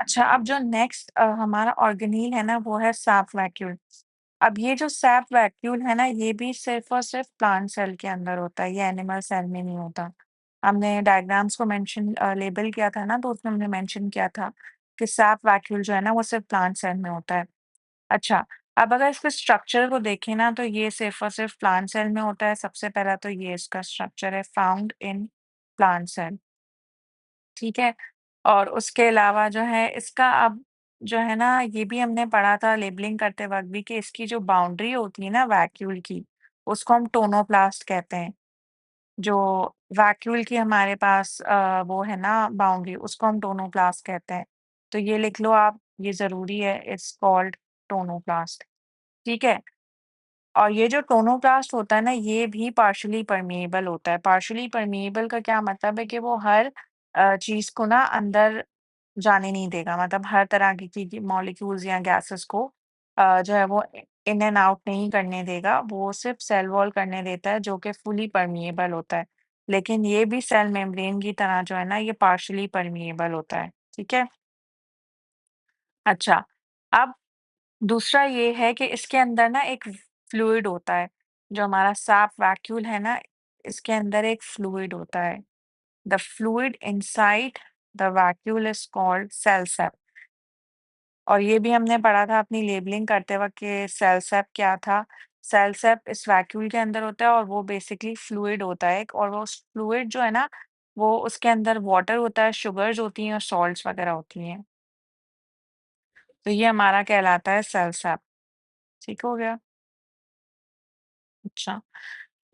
अच्छा, अब जो नेक्स्ट हमारा ऑर्गेनील है ना, वो है सैप वैक्यूल। अब ये जो सैप वैक्यूल है ना, ये भी सिर्फ़ और सिर्फ़ प्लांट सेल के अंदर होता है, ये एनिमल सेल में नहीं होता। हमने डायग्राम्स को लेबल किया था ना, तो उसमें हमने मेंशन किया था कि सैप वैक्यूल जो है ना, वो सिर्फ़ प्लांट सेल में होता है। अच्छा, अब अगर इसके स्ट्रक्चर को देखें ना, तो ये सिर्फ़ और सिर्फ़ प्लांट सेल में होता है। सबसे पहला तो ये इसका स्ट्रक्चर है, फाउंड इन प्लांट सेल, ठीक है? और उसके अलावा जो है इसका अब जो है ना, ये भी हमने पढ़ा था लेबलिंग करते वक़्त भी कि इसकी जो बाउंड्री होती है ना वैक्यूल की, उसको हम टोनोप्लास्ट कहते हैं। जो वैक्यूल की हमारे पास वो है ना बाउंड्री, उसको हम टोनोप्लास्ट कहते हैं। तो ये लिख लो आप, ये ज़रूरी है, इट्स कॉल्ड टोनोप्लास्ट, ठीक है? और ये जो टोनोप्लास्ट होता है ना, ये भी पार्शियली परमिएबल होता है। पार्शियली परमिएबल का क्या मतलब है कि वो हर चीज़ को ना अंदर जाने नहीं देगा, मतलब हर तरह की मॉलिक्यूल्स या गैसेस को जो है वो इन एंड आउट नहीं करने देगा, वो सिर्फ़ सेल वॉल करने देता है, जो कि फुली परमिएबल होता है। लेकिन ये भी सेल मेम्ब्रेन की तरह जो है ना, ये पार्शियली परमिएबल होता है, ठीक है? अच्छा, अब दूसरा ये है कि इसके अंदर ना एक फ्लूइड होता है, जो हमारा साफ वैक्यूल है ना, इसके अंदर एक फ्लूइड होता है। The fluid inside the vacuole is called cell sap. और ये भी हमने पढ़ा था अपनी लेबलिंग करते वक़्त कि सेल सेप क्या था? सेल सेप इस वैक्यूल के अंदर होता है और वो बेसिकली फ्लूइड होता है एक, और वो उस फ्लूइड जो है ना, वो उसके अंदर वाटर होता है, शुगर्स होती हैं और सॉल्ट्स वगैरह होती हैं। तो ये हमारा कहलाता है सेल सेप, ठीक हो गया? अच्छा,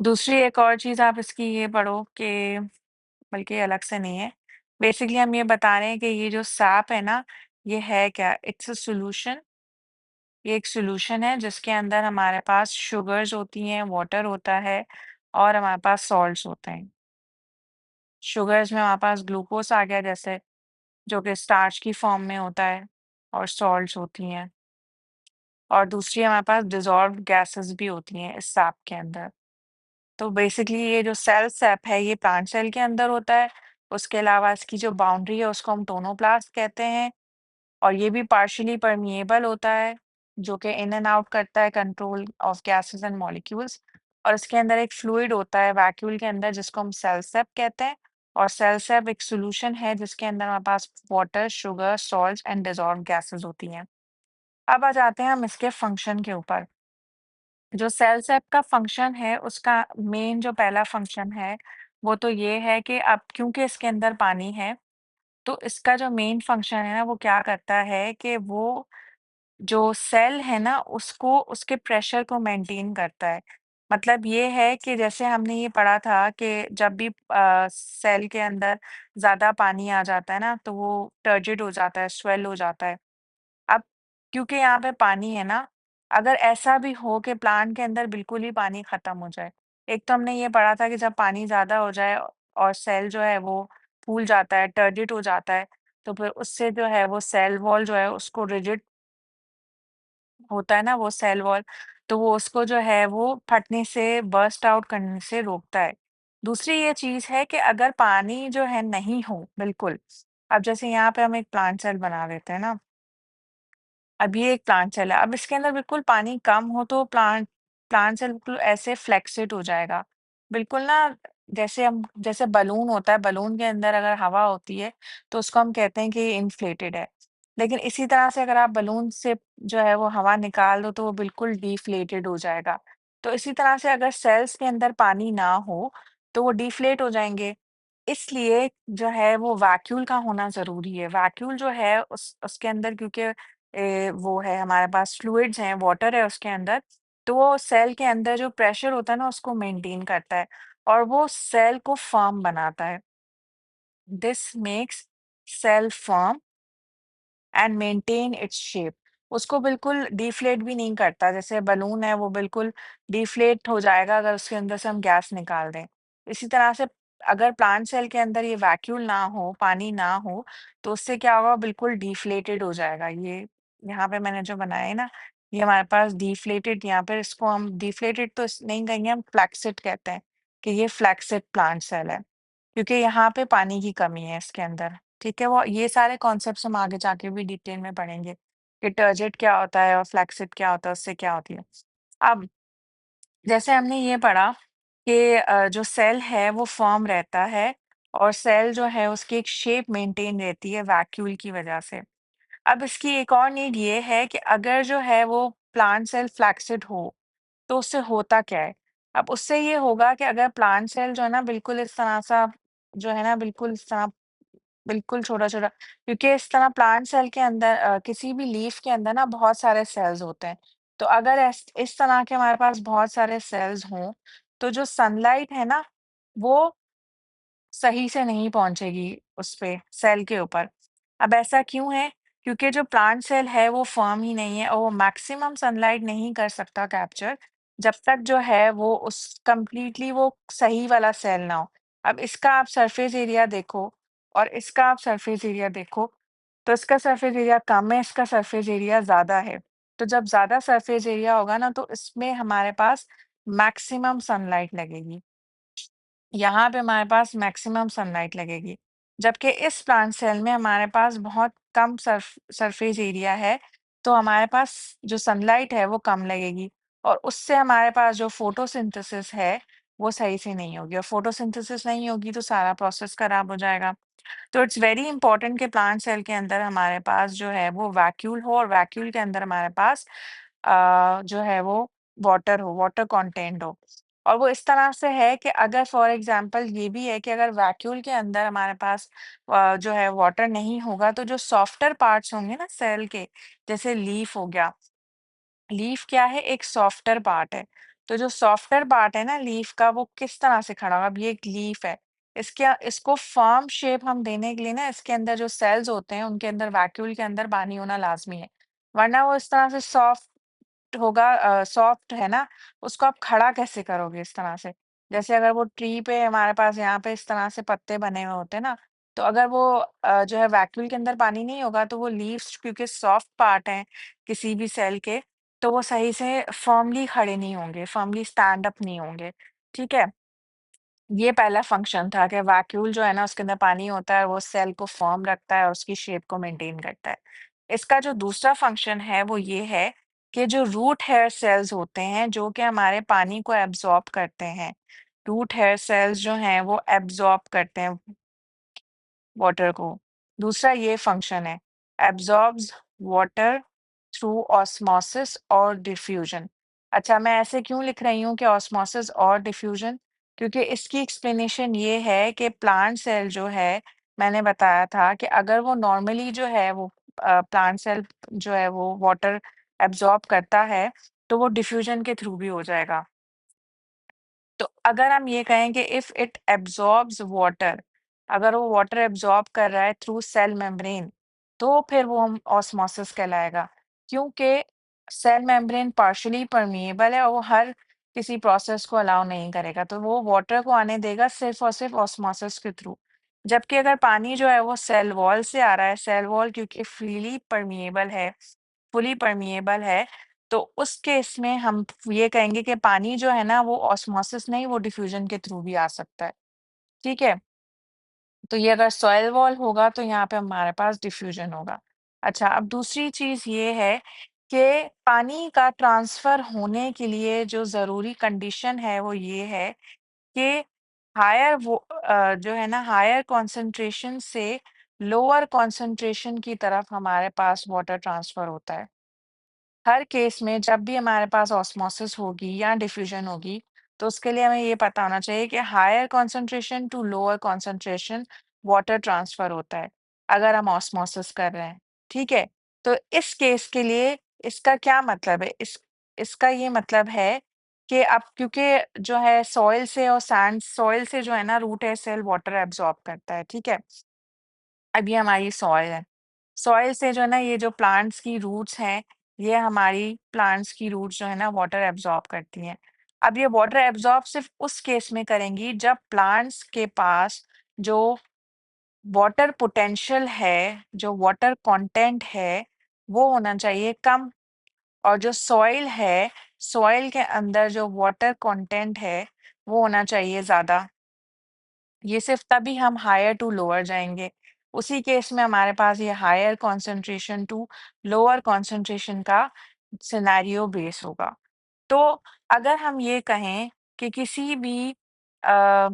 दूसरी एक और चीज़ आप इसकी ये पढ़ो कि बल्कि अलग से नहीं है। बेसिकली हम ये बता रहे हैं कि ये जो सैप है ना, ये है क्या? It's a solution. ये एक सॉल्यूशन है जिसके अंदर हमारे पास शुगर्स होती हैं, वाटर होता है और हमारे पास सॉल्ट्स होते हैं। शुगर्स में हमारे पास ग्लूकोज़ आ गया जैसे, जो कि स्टार्च की फॉर्म में होता है, और सॉल्ट्स होती हैं। और दूसरी हमारे पास डिज़ॉल्व्ड गैसेज़ भी होती हैं इस सैप के अंदर। तो बेसिकली ये जो सेल सेप है, ये प्लांट सेल के अंदर होता है। उसके अलावा इसकी जो बाउंड्री है, उसको हम टोनोप्लास्ट कहते हैं। और ये भी पार्शियली परमिएबल होता है, जो कि इन एंड आउट करता है control of gases and molecules. और इसके अंदर एक फ्लूइड होता है वैक्यूल के अंदर, जिसको हम सेल सेप कहते हैं। और सेल सेप एक सॉल्यूशन है जिसके अंदर हमारे पास water, sugar, salt and dissolved gases होती हैं। अब आ जाते हैं हम इसके फंक्शन के ऊपर। जो सेल सेप का फंक्शन है, उसका मेन जो पहला फंक्शन है, वो तो ये है कि अब क्योंकि इसके अंदर पानी है, तो इसका जो मेन फंक्शन है ना, वो क्या करता है कि वो जो सेल है ना, उसको उसके प्रेशर को मेंटेन करता है। मतलब ये है कि जैसे हमने ये पढ़ा था कि जब भी सेल के अंदर ज़्यादा पानी आ जाता है ना, तो वो टर्जिड हो जाता है, स्वेल हो जाता है। अब क्योंकि यहाँ पे पानी है ना, अगर ऐसा भी हो कि प्लांट के अंदर बिल्कुल ही पानी खत्म हो जाए। एक तो हमने ये पढ़ा था कि जब पानी ज़्यादा हो जाए और सेल जो है वो फूल जाता है, टर्जिड हो जाता है, तो फिर उससे जो है वो सेल वॉल जो है उसको रिजिड होता है ना वो सेल वॉल, तो वो उसको जो है वो फटने से, बर्स्ट आउट करने से रोकता है। दूसरी ये चीज़ है कि अगर पानी जो है नहीं हो बिल्कुल, अब जैसे यहाँ पे हम एक प्लांट सेल बना देते हैं ना, अब ये एक प्लांट सेल है। अब इसके अंदर बिल्कुल पानी कम हो तो प्लांट प्लांट सेल बिल्कुल ऐसे फ्लेक्सिट हो जाएगा। बिल्कुल ना, जैसे बलून होता है, बलून के अंदर अगर हवा होती है, तो उसको हम कहते हैं कि ये इन्फ्लेटेड है। लेकिन इसी तरह से अगर आप बलून से जो है वो हवा निकाल दो, तो वो बिल्कुल डिफ्लेटेड हो जाएगा। तो इसी तरह से अगर सेल्स के अंदर पानी ना हो, तो वो डिफ्लेट हो जाएँगे। इसलिए जो है वो वैक्यूल का होना ज़रूरी है। वैक्यूल जो है उसके अंदर क्योंकि वो है हमारे पास फ्लूइड्स हैं, वाटर है उसके अंदर, तो वो सेल के अंदर जो प्रेशर होता है ना उसको मेंटेन करता है और वो सेल को फर्म बनाता है। This makes cell firm and maintain its shape. उसको बिल्कुल डिफ्लेट भी नहीं करता, जैसे बलून है वो बिल्कुल डिफ्लेट हो जाएगा अगर उसके अंदर से हम गैस निकाल दें। इसी तरह से अगर प्लांट सेल के अंदर ये वैक्यूल ना हो, पानी ना हो, तो उससे क्या होगा, बिल्कुल डिफ्लेटेड हो जाएगा। ये यहाँ पे मैंने जो बनाया है ना, ये हमारे पास डिफ्लेटेड, यहाँ पे इसको हम डिफ्लेटेड तो नहीं कहेंगे, हम फ्लैक्सिड कहते हैं कि ये फ्लैक्सिड प्लांट सेल है, क्योंकि यहाँ पे पानी की कमी है इसके अंदर। ठीक है? वो ये सारे कॉन्सेप्ट्स हम आगे जाके भी डिटेल में पढ़ेंगे कि टर्जिट क्या होता है और फ्लैक्सिड क्या होता है, उससे क्या होती है। अब जैसे हमने ये पढ़ा कि जो सेल है वो फर्म रहता है और सेल जो है उसकी एक शेप मेंटेन रहती है वैक्यूल की वजह से। अब इसकी एक और नीड ये है कि अगर जो है वो प्लांट सेल फ्लैक्सिड हो, तो उससे होता क्या है? अब उससे ये होगा कि अगर प्लांट सेल जो है ना बिल्कुल इस तरह सा जो है ना बिल्कुल इस तरह बिल्कुल छोटा-छोटा, क्योंकि इस तरह प्लांट सेल के अंदर किसी भी लीफ के अंदर ना बहुत सारे सेल्स होते हैं। तो अगर इस तरह के हमारे पास बहुत सारे सेल्स हों, तो जो सनलाइट है ना, वो सही से नहीं पहुँचेगी उस पे, सेल के ऊपर। अब ऐसा क्यों है? क्योंकि जो प्लांट सेल है वो फ़र्म ही नहीं है और वो मैक्सिमम सनलाइट नहीं कर सकता कैप्चर, जब तक जो है वो उस कंप्लीटली वो सही वाला सेल ना हो। अब इसका आप सरफेस एरिया देखो और इसका आप सरफेस एरिया देखो, तो इसका सरफेस एरिया कम है, इसका सरफेस एरिया ज़्यादा है। तो जब ज़्यादा सरफेस एरिया होगा ना, तो इसमें हमारे पास मैक्सिमम सनलाइट लगेगी। यहाँ पे हमारे पास मैक्सिमम सनलाइट लगेगी। जबकि इस प्लांट सेल में हमारे पास बहुत कम सरफेस एरिया है, तो हमारे पास जो सनलाइट है वो कम लगेगी और उससे हमारे पास जो फोटोसिंथेसिस है, वो सही से नहीं होगी और फोटोसिंथेसिस नहीं होगी तो सारा प्रोसेस खराब हो जाएगा। तो इट्स वेरी इंपॉर्टेंट कि प्लांट सेल के अंदर हमारे पास जो है वो वैक्यूल हो और वैक्यूल के अंदर हमारे पास जो है वो वाटर हो, वाटर कंटेंट हो। और वो इस तरह से है कि अगर फॉर एग्जांपल ये भी है कि अगर वैक्यूल के अंदर हमारे पास जो है वाटर नहीं होगा तो जो सॉफ्टर पार्ट्स होंगे ना सेल के, जैसे लीफ हो गया, लीफ क्या है? एक सॉफ्टर पार्ट है। तो जो सॉफ्टर पार्ट है ना लीफ का वो किस तरह से खड़ा होगा? अब ये एक लीफ है। इसको फर्म शेप हम देने के लिए ना इसके अंदर जो सेल्स होते हैं उनके अंदर वैक्यूल के अंदर पानी होना लाज़मी है। वरना वो इस तरह से होगा सॉफ्ट है ना, उसको आप खड़ा कैसे करोगे इस तरह से? जैसे अगर वो ट्री पे हमारे पास यहाँ पे इस तरह से पत्ते बने हुए होते हैं ना, तो अगर वो जो है वैक्यूल के अंदर पानी नहीं होगा तो वो लीव्स क्योंकि सॉफ्ट पार्ट हैं किसी भी सेल के, तो वो सही से फर्मली खड़े नहीं होंगे, फर्मली स्टैंड अप नहीं होंगे, ठीक है? ये पहला फंक्शन था कि वैक्यूल जो है ना उसके अंदर पानी होता है, वो सेल को फर्म रखता है और उसकी शेप को मेंटेन करता है। इसका जो दूसरा फंक्शन है वो ये है कि जो रूट हेयर सेल्स होते हैं जो कि हमारे पानी को एब्ज़ॉर्ब करते हैं। रूट हेयर सेल्स जो हैं वो एब्ज़ॉर्ब करते हैं वाटर को। दूसरा ये फंक्शन है, एब्ज़ॉर्ब्स वाटर थ्रू ऑस्मोसिस और डिफ्यूज़न। अच्छा, मैं ऐसे क्यों लिख रही हूँ कि ऑस्मोसिस और डिफ्यूज़न? क्योंकि इसकी एक्सप्लेनेशन ये है कि प्लांट सेल जो है, मैंने बताया था कि अगर वो नॉर्मली जो है वो प्लांट सेल जो है वो वाटर एब्ज़ॉर्ब करता है, तो वो डिफ्यूज़न के थ्रू भी हो जाएगा। तो अगर हम ये कहें कि इफ इट एब्जॉर्ब्स वाटर, अगर वो वाटर एब्जॉर्ब कर रहा है थ्रू सेल मेम्ब्रेन, तो फिर वो हम ऑस्मोसिस कहलाएगा। क्योंकि सेल मेम्ब्रेन पार्शियली परमिएबल है और वो हर किसी प्रोसेस को अलाउ नहीं करेगा, तो वो वाटर को आने देगा सिर्फ और सिर्फ ऑस्मोसिस के थ्रू। जबकि अगर पानी जो है वो सेल वॉल से आ रहा है, सेल वॉल क्योंकि फ्रीली परमिएबल है, फुली परमिएबल है, तो उस केस में हम ये कहेंगे कि पानी जो है ना वो ऑस्मोसिस नहीं, वो डिफ्यूजन के थ्रू भी आ सकता है, ठीक है? तो ये अगर सॉइल वॉल होगा तो यहाँ पे हमारे पास डिफ्यूजन होगा। अच्छा, अब दूसरी चीज़ ये है कि पानी का ट्रांसफ़र होने के लिए जो ज़रूरी कंडीशन है वो ये है कि जो है ना हायर कॉन्सन्ट्रेशन से लोअर कॉन्सन्ट्रेशन की तरफ हमारे पास वाटर ट्रांसफ़र होता है। हर केस में जब भी हमारे पास ऑस्मोसिस होगी या डिफ्यूजन होगी, तो उसके लिए हमें ये पता होना चाहिए कि higher concentration to lower concentration water transfer होता है, अगर हम ऑस्मोसिस कर रहे हैं, ठीक है? तो इस केस के लिए इसका क्या मतलब है? इसका ये मतलब है कि अब क्योंकि जो है सॉइल से जो है ना रूट है सेल वाटर एब्ज़ॉर्ब करता है, ठीक है? अब ये हमारी सॉइल है। सॉइल से जो है ना ये जो प्लांट्स की रूट्स हैं, ये हमारी प्लांट्स की रूट्स जो है ना वाटर एब्ज़ॉर्ब करती हैं। अब ये वाटर एब्ज़ॉर्ब सिर्फ़ उस केस में करेंगी जब प्लांट्स के पास जो वाटर पोटेंशियल है, जो वाटर कंटेंट है, वो होना चाहिए कम और जो सॉइल है, सॉइल के अंदर जो वाटर कंटेंट है, वो होना चाहिए ज़्यादा। ये सिर्फ़ तभी हम हायर टू लोअर जाएँगे। उसी केस में हमारे पास ये higher concentration to lower concentration का सिनेरियो बेस होगा। तो अगर हम ये कहें कि किसी भी अ,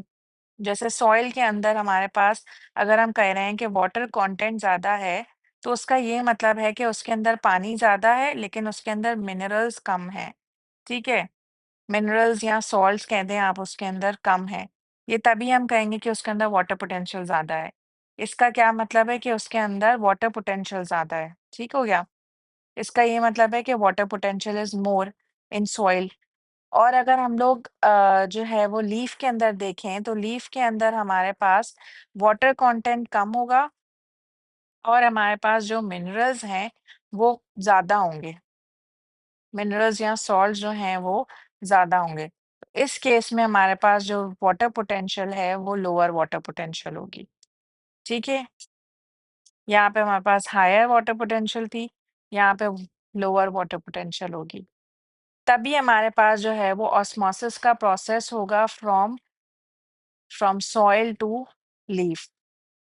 जैसे सॉइल के अंदर हमारे पास अगर हम कह रहे हैं कि वाटर कंटेंट ज़्यादा है, तो उसका ये मतलब है कि उसके अंदर पानी ज़्यादा है, लेकिन उसके अंदर मिनरल्स कम हैं, ठीक है? मिनरल्स या सॉल्ट्स कह दें आप उसके अंदर कम है। ये तभी हम कहेंगे कि उसके अंदर वाटर पोटेंशियल ज़्यादा है। इसका क्या मतलब है कि उसके अंदर वाटर पोटेंशियल ज़्यादा है, ठीक हो गया? इसका ये मतलब है कि water potential is more in soil. और अगर हम लोग जो है वो लीफ के अंदर देखें, तो लीफ के अंदर हमारे पास वाटर कंटेंट कम होगा और हमारे पास जो मिनरल्स हैं, वो ज़्यादा होंगे। मिनरल्स या सॉल्ट जो हैं वो ज़्यादा होंगे। इस केस में हमारे पास जो वाटर पोटेंशियल है वो लोअर वाटर पोटेंशियल होगी, ठीक है? यहाँ पे हमारे पास हायर वाटर पोटेंशियल थी, यहाँ पे लोअर वाटर पोटेंशियल होगी। तभी हमारे पास जो है वो ऑस्मोसिस का प्रोसेस होगा from from soil to leaf.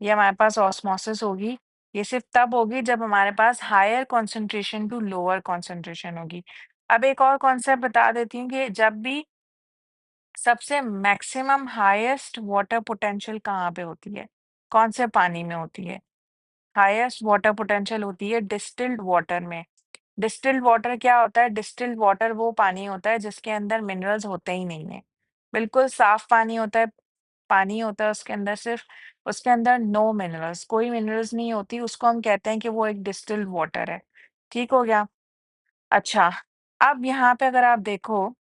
ये हमारे पास ऑस्मोसिस होगी, ये सिर्फ़ तब होगी जब हमारे पास higher concentration to lower concentration होगी। अब एक और कॉन्सेप्ट बता देती हूँ कि जब भी सबसे मैक्सिमम हाईएस्ट वाटर पोटेंशियल कहाँ पे होती है? कौन से पानी में होती है? हाईएस्ट वाटर पोटेंशियल होती है डिस्टिल्ड वाटर में। डिस्टिल्ड वाटर क्या होता है? डिस्टिल्ड वाटर वो पानी होता है जिसके अंदर मिनरल्स होते ही नहीं हैं। बिल्कुल साफ पानी होता है उसके अंदर सिर्फ़, उसके अंदर नो मिनरल्स, कोई मिनरल्स नहीं होती, उसको हम कहते हैं कि वो एक डिस्टिल्ड वाटर है। ठीक हो गया? अच्छा, अब यहाँ पे अगर आप देखो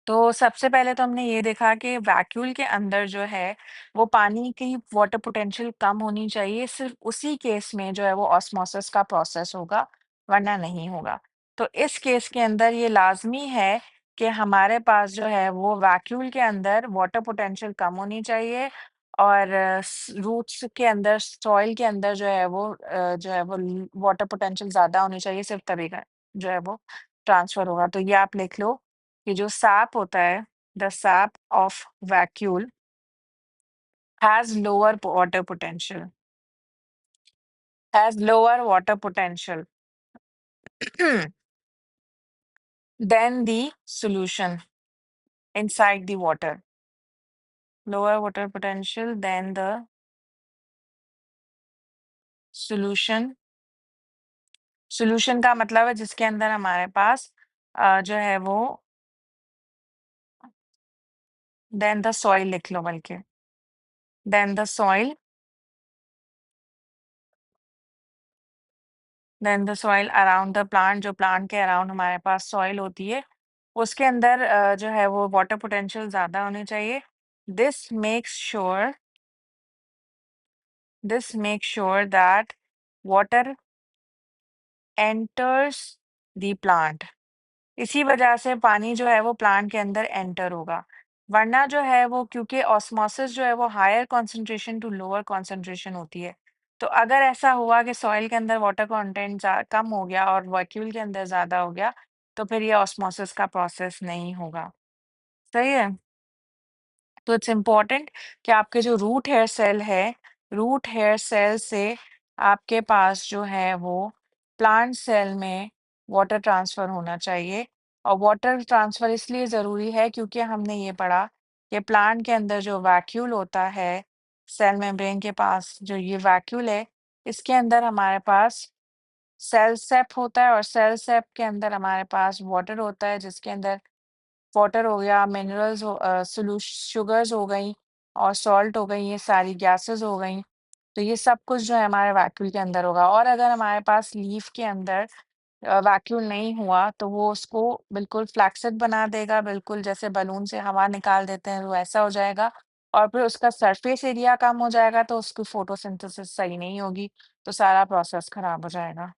तो सबसे पहले तो हमने ये देखा कि वैक्यूल के अंदर जो है, वो पानी की वाटर पोटेंशियल कम होनी चाहिए, सिर्फ़ उसी केस में जो है वो ऑस्मोसिस का प्रोसेस होगा, वरना नहीं होगा। तो इस केस के अंदर ये लाज़मी है कि हमारे पास जो है वो वैक्यूल के अंदर वाटर पोटेंशियल कम होनी चाहिए और रूट्स के अंदर, सॉइल के अंदर जो है वो वाटर पोटेंशियल ज़्यादा होनी चाहिए, सिर्फ़ तभी का जो है वो ट्रांसफ़र होगा। तो ये आप लिख लो कि जो सैप होता है, the sap of vacuole has lower water potential, has lower water potential than the solution inside the water. Lower water potential than the solution. Solution का मतलब है जिसके अंदर हमारे पास जो है वो देन द सॉइल लिख लो बल्कि, than the soil, than the soil around the plant, जो प्लांट के अराउंड हमारे पास सॉइल होती है, उसके अंदर जो है वो वाटर पोटेंशियल ज़्यादा होनी चाहिए। This makes sure this makes sure that water enters the plant. इसी वजह से पानी जो है वो प्लांट के अंदर एंटर होगा। वरना जो है वो क्योंकि ऑस्मोसिस जो है वो higher concentration to lower concentration होती है। तो अगर ऐसा हुआ कि सॉइल के अंदर वाटर कंटेंट कम हो गया और वैक्यूल के अंदर ज़्यादा हो गया, तो फिर ये ऑस्मोसिस का प्रोसेस नहीं होगा। सही है? तो इट्स इम्पोर्टेंट कि आपके जो रूट हेयर सेल है, रूट हेयर सेल से आपके पास जो है वो प्लांट सेल में वाटर ट्रांसफ़र होना चाहिए। और वाटर ट्रांसफ़र इसलिए ज़रूरी है क्योंकि हमने ये पढ़ा कि प्लांट के अंदर जो वैक्यूल होता है, सेल मेम्ब्रेन के पास जो ये वैक्यूल है, इसके अंदर हमारे पास सेल सेप होता है और सेल सेप के अंदर हमारे पास वाटर होता है जिसके अंदर वाटर हो गया, मिनरल्स शुगर्स हो गई और सॉल्ट हो गई, ये सारी गैसेज़ हो गई। तो ये सब कुछ जो है हमारे वैक्यूल के अंदर होगा और अगर हमारे पास लीफ के अंदर वैक्यूल नहीं हुआ तो वो उसको बिल्कुल फ्लैक्सिड बना देगा, बिल्कुल जैसे बलून से हवा निकाल देते हैं, वैसा हो जाएगा और फिर उसका सरफेस एरिया कम हो जाएगा तो उसकी फोटोसिंथेसिस सही नहीं होगी, तो सारा प्रोसेस खराब हो जाएगा।